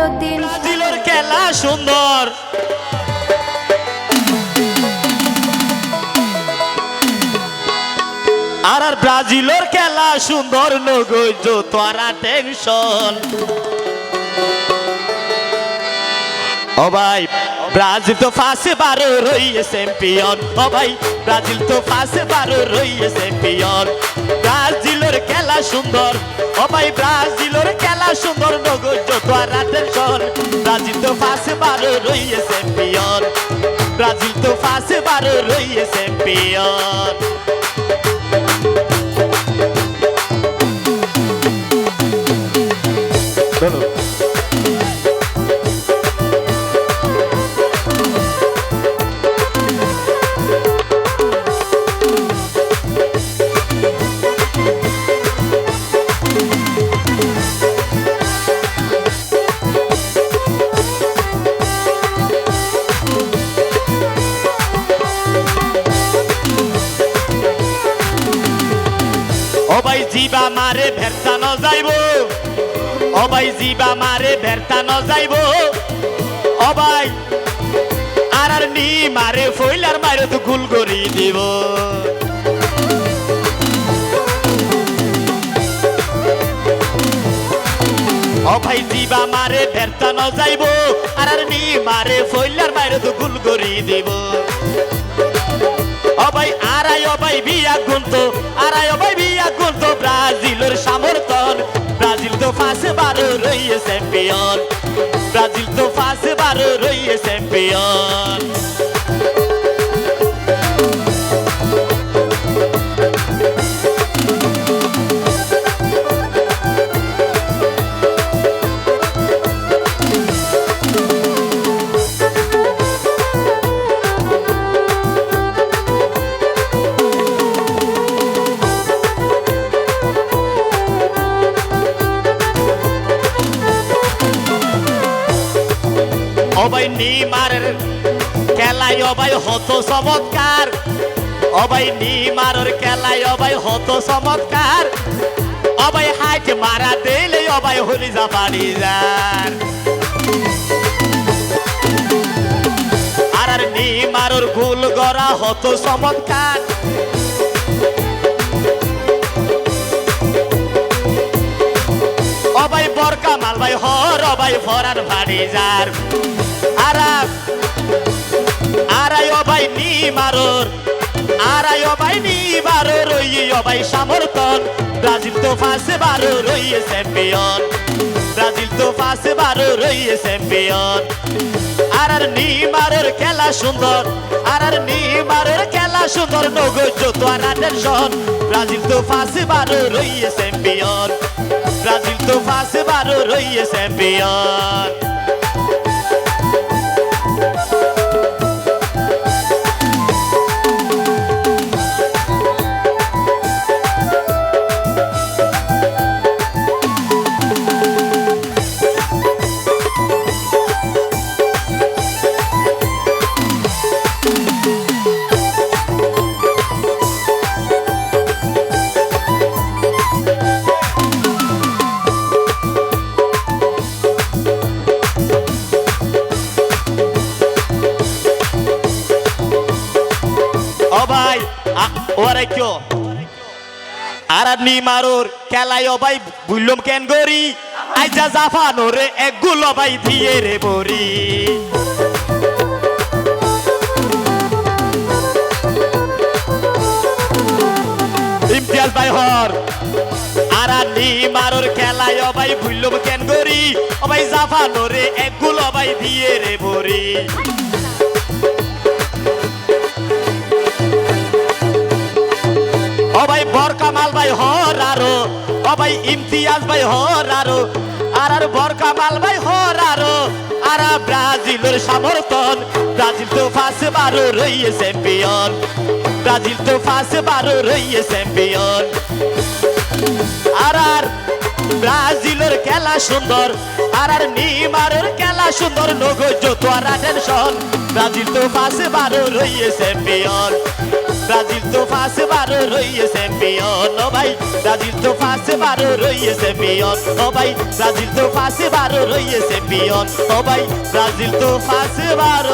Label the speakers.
Speaker 1: মঈনুদ্দিন।
Speaker 2: ব্রাজিলের খেলা সুন্দর, আর ব্রাজিলের খেলা সুন্দর, নগৈজ তোরা টেনশন। ও ভাই ব্রাজিল তো ফাঁসে বারো রইয়ে চ্যাম্পিয়ন, ও ভাই ব্রাজিল তো ফাঁসে বারো রইয়ে চ্যাম্পিয়ন। ব্রাজিলের খেলা সুন্দর, ও ভাই ব্রাজিলের খেলা সুন্দর, নগৈজ তোরা টেনশন। ব্রাজিল তো ফাঁসে বারো রইয়ে চ্যাম্পিয়ন, ব্রাজিল তো ফাঁসে বারো রইয়ে চ্যাম্পিয়ন। ও ভাই জিবা মারে ভেরতা ন যাইব, ও ভাই জিবা মারে ভেরতা ন যাইব, ও ভাই আর নি মারে ফইলার মারে তো গুল করি দিব। ও ভাই জিবা মারে ভেরতা ন যাইব, আর নি মারে ফইলার মারে তো গুল করি দিব। ও ভাই আরাই, ও ভাই বিয়া গুনতো, আরাই ও ভাই বিয়া গুনতো, ব্রাজিলের সমর্থন। ব্রাজিল তো ফাঁসে বারো রইয়ে চ্যাম্পিয়ন, ব্রাজিল তো ফাঁসে বারো রইয়ে চ্যাম্পিয়ন। ও ভাই নিমারের খেলায় ও ভাই হতো চমৎকার, ও ভাই নিমারের খেলায় ও ভাই হতো চমৎকার। ও ভাই হাইট মারা দিলে ও ভাই হলি যা পারি যার। আর নিমারের গোল গড়া হতো চমৎকার। ও ভাই বরকা মাল ভাই হর, ও ভাই ফরার ভাড়ি যার। আরাই ও ভাই নি মারোর, আরাই ও ভাই নি বারো রইয়ে ও ভাই সমর্থন। ব্রাজিল তো ফাঁসে বারো রইয়ে চ্যাম্পিয়ন, ব্রাজিল তো ফাঁসে বারো রইয়ে চ্যাম্পিয়ন। আর নি মারের খেলা সুন্দর, আর নি মারের খেলা সুন্দর, নগৈজ তোরা টেনশন। ব্রাজিল তো ফাঁসে বারো রইয়ে চ্যাম্পিয়ন, ব্রাজিল তো ফাঁসে বারো রইয়ে চ্যাম্পিয়ন। ও ভাই ওরে কেউ আর নি মারোর খেলায় ও ভাই বুঝলাম কেন গরি, আইজা জাফানো রে একগুলো ভাই দিয়ে রে বরি। ইমতিয়াজ ভাই হর আর নি মারোর খেলায় ও ভাই বুঝলাম কেন গরি, ও ভাই জাফানো রে একগুলো ভাই দিয়ে রে বরি। ও ভাই বরকামাল ভাই হর আরো, ও ভাই ইমতিয়াজ ভাই হর আরো, আর বরকামাল ভাই হর আরো। আর ব্রাজিলের সমর্থন, ব্রাজিল তো ফাঁসে বারো রইয়ে চ্যাম্পিয়ন, ব্রাজিল তো ফাঁসে বারো রইয়ে চ্যাম্পিয়ন। আর ব্রাজিলের খেলা সুন্দর, আর নিমারের খেলা সুন্দর, নগৈজ তোরা টেনশন। ব্রাজিল তো ফাঁসে বারো রইয়ে চ্যাম্পিয়ন, ব্রাজিল তো পাঁচবার রইয়ে চ্যাম্পিয়ন ও ভাই ব্রাজিল তো পাঁচবার রইয়ে চ্যাম্পিয়ন ও ভাই ব্রাজিল তো পাঁচবার রইয়ে চ্যাম্পিয়ন ও ভাই ব্রাজিল তো পাঁচবার